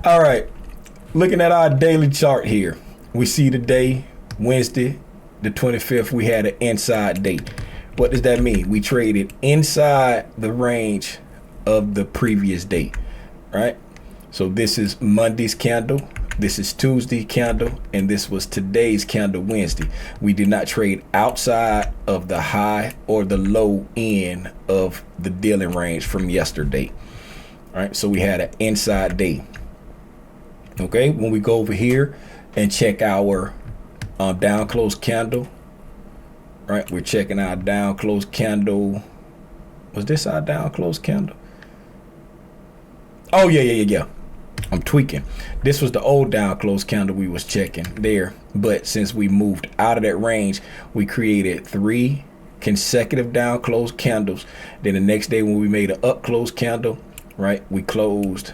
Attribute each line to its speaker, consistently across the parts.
Speaker 1: All right, looking at our daily chart here, we see today, Wednesday, the 25th, we had an inside day. What does that mean? We traded inside the range of the previous day, right? So this is Monday's candle, this is Tuesday candle, and this was today's candle, Wednesday. We did not trade outside of the high or the low end of the dealing range from yesterday. All right, so we had an inside day. Okay, when we go over here and check our down close candle, right? We're checking our down close candle. Was this our down close candle? Oh, yeah. I'm tweaking. This was the old down close candle we was checking there. But since we moved out of that range, we created 3 consecutive down close candles. Then the next day when we made an up close candle, right, we closed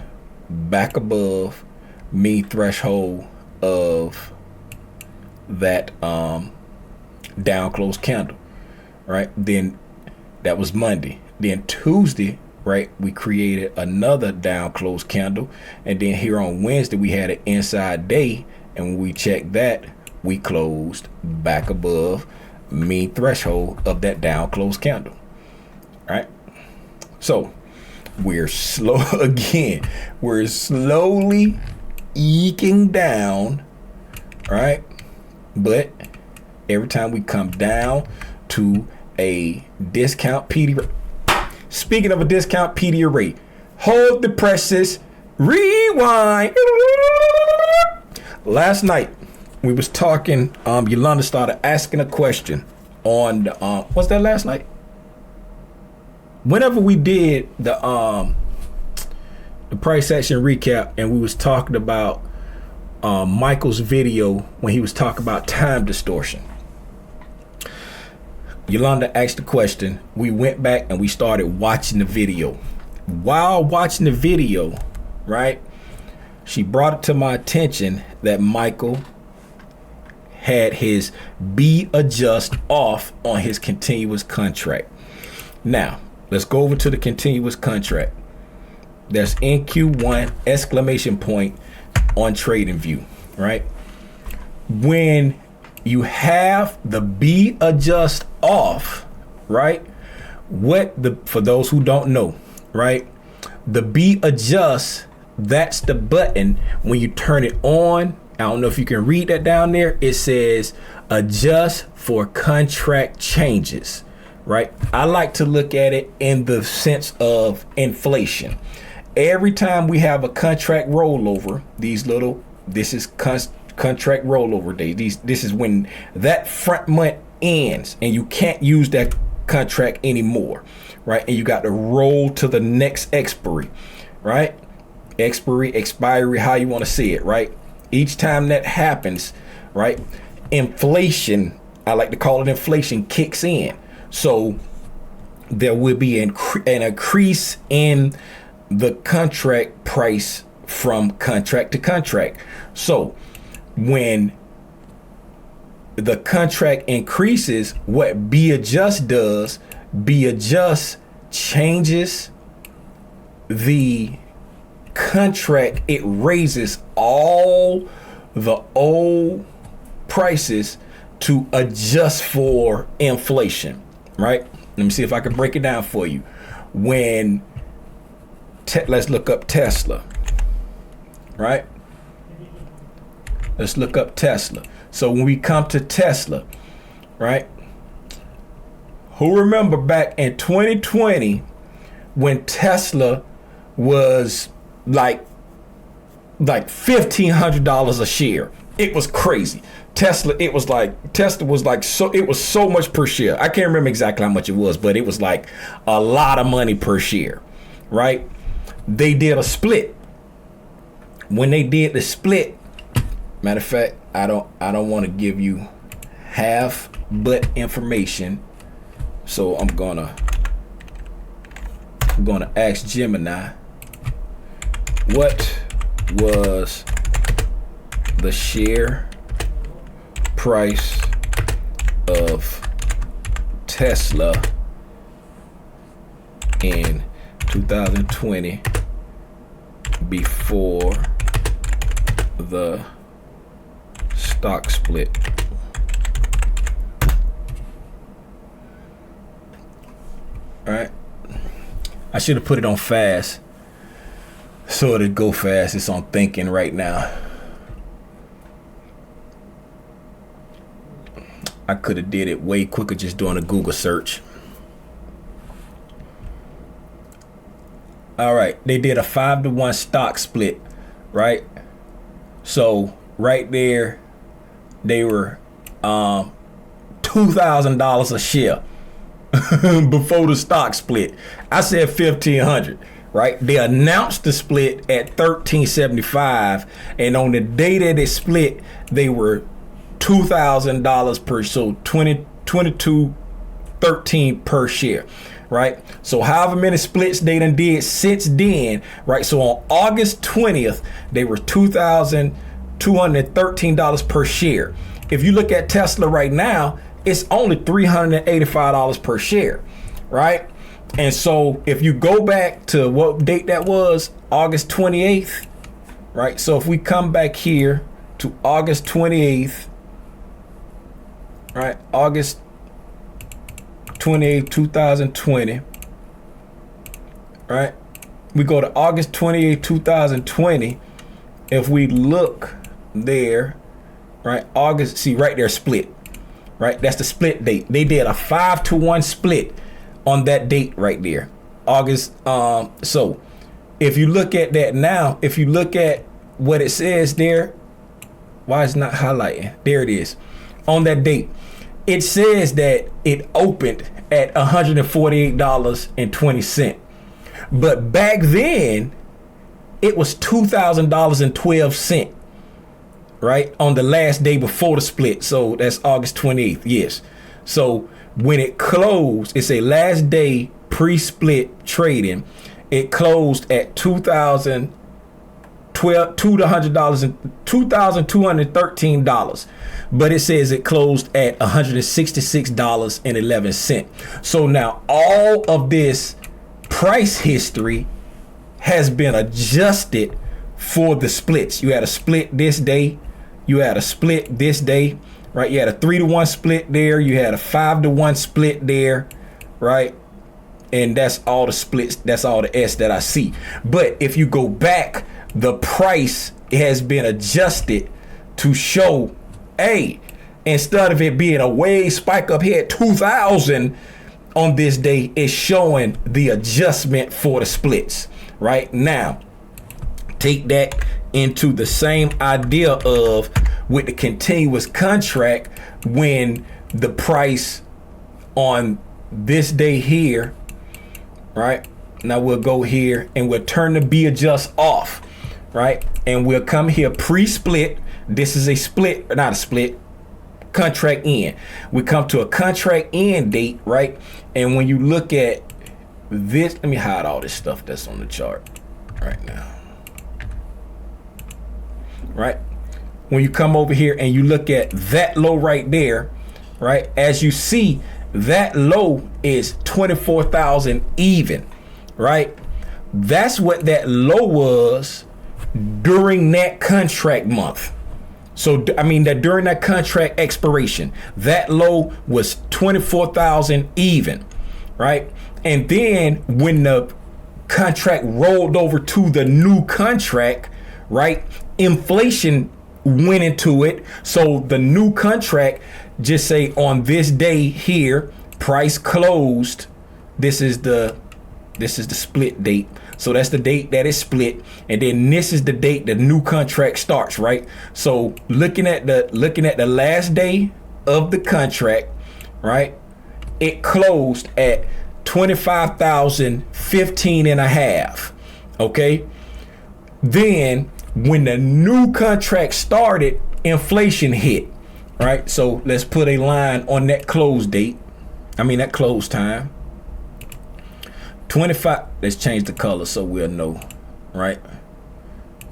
Speaker 1: back above mean threshold of that down close candle, right? Then that was Monday. Then Tuesday, right, we created another down close candle, and then here on Wednesday we had an inside day, and when we checked that, we closed back above mean threshold of that down close candle. Right, so we're slow again, we're slowly eking down, right? But every time we come down to a discount PD, speaking of a discount PDA rate, hold the presses, rewind. Last night we was talking, Yolanda started asking a question on the, what's that last night? Whenever we did the price action recap, and we was talking about Michael's video when he was talking about time distortion. Yolanda asked the question. We went back and we started watching the video. While watching the video, right, she brought it to my attention that Michael had his B adjust off on his continuous contract. Now, let's go over to the continuous contract. There's NQ1 exclamation point on TradingView, right? When you have the B adjust off, right? For those who don't know, right? The B adjust, that's the button. When you turn it on, I don't know if you can read that down there. It says adjust for contract changes, right? I like to look at it in the sense of inflation. Every time we have a contract rollover, this is contract rollover day. This is when that front month ends and you can't use that contract anymore, right? And you got to roll to the next expiry, right? Expiry, how you want to see it, right? Each time that happens, right, inflation, I like to call it inflation, kicks in. So there will be an increase in the contract price from contract to contract. So when the contract increases, what B adjust does, B adjust changes the contract. It raises all the old prices to adjust for inflation, right? Let me see if I can break it down for you. When let's look up Tesla, right? Let's look up Tesla. So when we come to Tesla, right? Who remember back in 2020 when Tesla was like $1,500 a share? It was crazy. Tesla was so much per share. I can't remember exactly how much it was, but it was like a lot of money per share, right? They did a split. When they did the split, matter of fact, I don't want to give you half but information, so I'm gonna ask Gemini, what was the share price of Tesla in 2020 before the stock split. All right, I should have put it on fast so it'd go fast. It's on thinking right now. I could have did it way quicker just doing a Google search. All right, they did a 5-to-1 stock split, right? So right there, they were $2,000 a share before the stock split. I said 1,500, right? They announced the split at 1375, and on the day that it split, they were $2,000 per, so 22.13 per share, right? So however many splits they done did since then, right? So on August 20th, they were $2,213 per share. If you look at Tesla right now, it's only $385 per share, right? And so if you go back to what date that was, August 28th, right? So if we come back here to August 28th, right? August 28th, 2020, right? We go to August 28th, 2020. If we look there, right? August, see right there, split, right? That's the split date. They did a 5-to-1 split on that date right there, August. So if you look at that now, if you look at what it says there, why is it not highlighting? There it is. On that date, it says that it opened at $148.20. But back then, it was $2,000.12, right? On the last day before the split. So that's August 28th, yes. So when it closed, it's a last day pre-split trading. It closed at $2,213, but it says it closed at $166.11. So now all of this price history has been adjusted for the splits. You had a split this day, you had a split this day, right? You had a 3-to-1 split there, you had a 5-to-1 split there, right? And that's all the splits, that's all the S that I see. But if you go back, the price has been adjusted to show, hey, instead of it being a way spike up here at 2,000 on this day, it's showing the adjustment for the splits. Right now, take that into the same idea of with the continuous contract, when the price on this day here, right? Now we'll go here and we'll turn the B adjust off, right? And we'll come here pre-split. This is a split, or not a split, contract end. We come to a contract end date, right? And when you look at this, let me hide all this stuff that's on the chart right now, right? When you come over here and you look at that low right there, right? As you see, that low is 24,000 even, right? That's what that low was during that contract month. So, I mean, that during that contract expiration, that low was 24,000 even, right? And then when the contract rolled over to the new contract, right, inflation went into it. So the new contract, just say on this day here, price closed. This is the split date. So that's the date that is split, and then this is the date the new contract starts, right? So looking at the last day of the contract, right? It closed at 25,015 and a half. Okay. Then when the new contract started, inflation hit, right? So let's put a line on that close date. I mean, that close time. 25. Let's change the color so we'll know, right?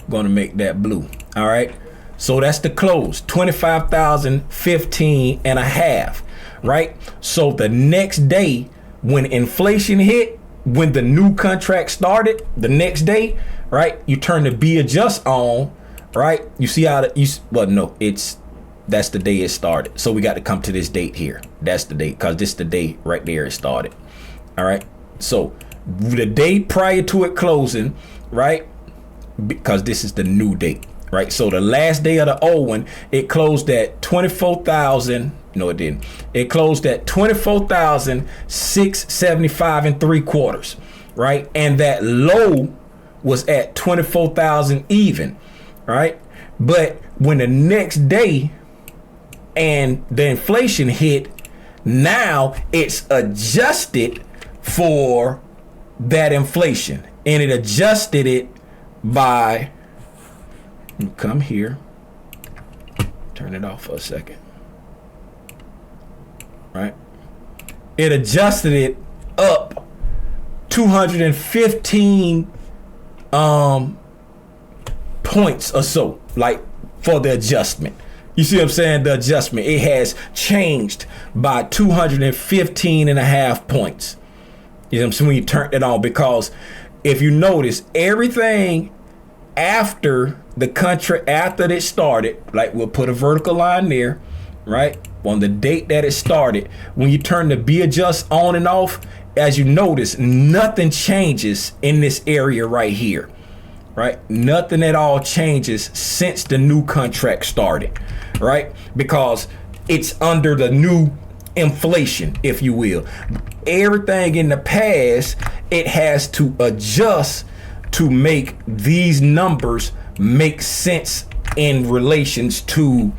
Speaker 1: Going to make that blue. All right. So that's the close, 25,015 and a half, right? So the next day when inflation hit, when the new contract started, the next day, right, you turn the B adjust on, right? You see how well, no, that's the day it started. So we got to come to this date here. That's the date, because this is the day right there it started. All right. So the day prior to it closing, right? Because this is the new date, right? So the last day of the old one, it closed at 24,000. No, it didn't. It closed at 24,675 and 3/4, right? And that low was at 24,000 even, right? But when the next day and the inflation hit, now it's adjusted for that inflation, and it adjusted it by, come here, turn it off for a second, right? It adjusted it up 215 points or so, like for the adjustment. You see what I'm saying? The adjustment, it has changed by 215.5 points. You know what I'm saying? When you turn it on, because if you notice, everything after the contract, after it started, like we'll put a vertical line there, right? On the date that it started, when you turn the B adjust on and off, as you notice, nothing changes in this area right here, right? Nothing at all changes since the new contract started, right? Because it's under the new inflation, if you will. Everything in the past, it has to adjust to make these numbers make sense in relations to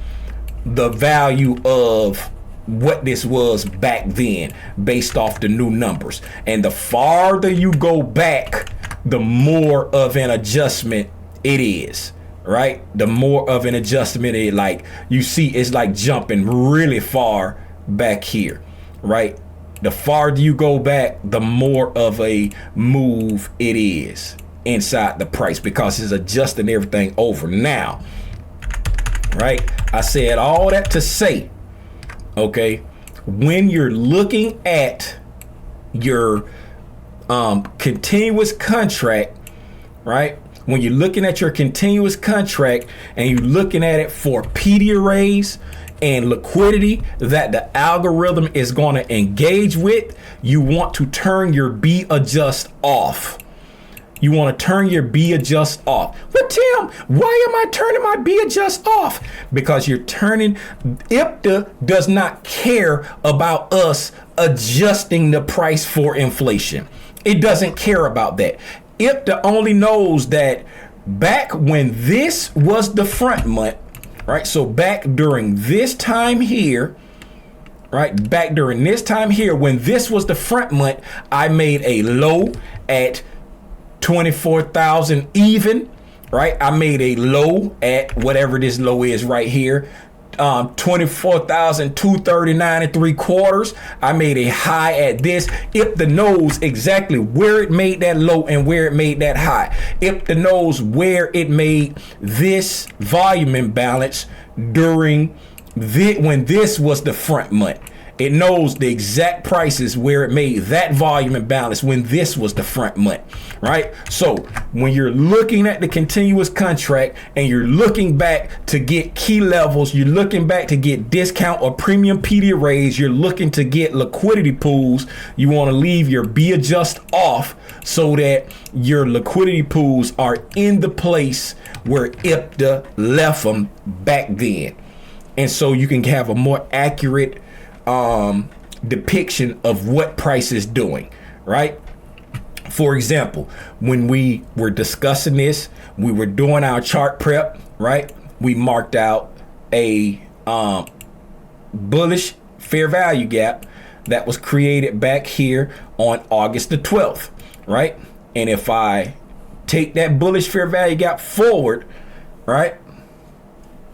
Speaker 1: the value of what this was back then based off the new numbers. And the farther you go back, the more of an adjustment it is, right? The more of an adjustment it, like you see, it's like jumping really far back here, right? The farther you go back, the more of a move it is inside the price, because it's adjusting everything over now, right? I said all that to say, okay, when you're looking at your continuous contract, right? When you're looking at your continuous contract and you're looking at it for PD arrays and liquidity that the algorithm is going to engage with, you want to turn your B adjust off. You want to turn your B adjust off. But Tim, why am I turning my B adjust off? Because you're turning, IPTA does not care about us adjusting the price for inflation. It doesn't care about that. IPTA only knows that back when this was the front month, right? So back during this time here, right? Back during this time here, when this was the front month, I made a low at 24,000 even, right? I made a low at whatever this low is right here, 24,239 and 3/4. I made a high at this. IPTA knows exactly where it made that low and where it made that high. IPTA knows where it made this volume imbalance during when this was the front month. It knows the exact prices where it made that volume imbalance when this was the front month, right? So when you're looking at the continuous contract and you're looking back to get key levels, you're looking back to get discount or premium PD arrays, you're looking to get liquidity pools, you want to leave your B adjust off so that your liquidity pools are in the place where IPTA left them back then. And so you can have a more accurate depiction of what price is doing, right? For example, when we were discussing this, we were doing our chart prep, right? We marked out a bullish fair value gap that was created back here on August the 12th, right? And if I take that bullish fair value gap forward, right,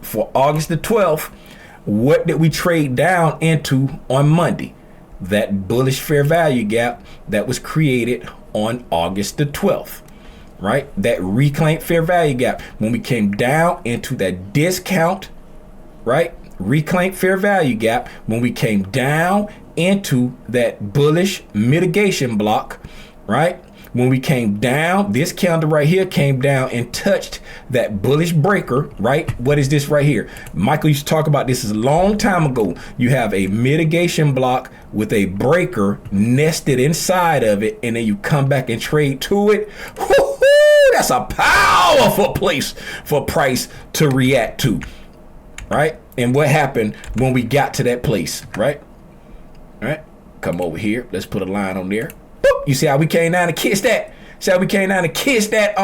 Speaker 1: for August the 12th, what did we trade down into on Monday? That bullish fair value gap that was created on August the 12th, right? That reclaimed fair value gap. When we came down into that discount, right? Reclaimed fair value gap. When we came down into that bullish mitigation block, right? when we came down, this candle right here came down and touched that bullish breaker, right? What is this right here? Michael used to talk about this is a long time ago. You have a mitigation block with a breaker nested inside of it, and then you come back and trade to it. Woo-hoo! That's a powerful place for price to react to, right? And what happened when we got to that place, right? All right, come over here. Let's put a line on there. Boop. You see how we came down to kiss that? See how we came down to kiss that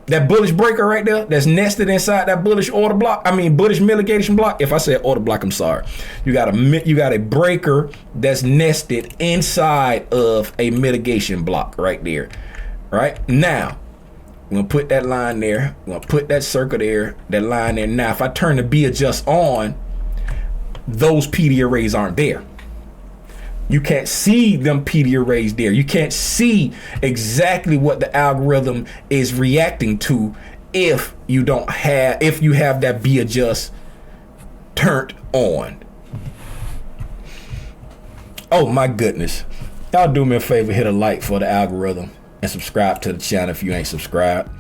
Speaker 1: that bullish breaker right there that's nested inside that bullish order block. I mean bullish mitigation block. If I said order block, I'm sorry. You got a breaker that's nested inside of a mitigation block right there. Right now, we're gonna put that line there. We're gonna put that circle there, that line there. Now, if I turn the B adjust on, those PD arrays aren't there. You can't see them PD arrays there. You can't see exactly what the algorithm is reacting to if you have that B adjust turned on. Oh my goodness. Y'all do me a favor, hit a like for the algorithm and subscribe to the channel if you ain't subscribed.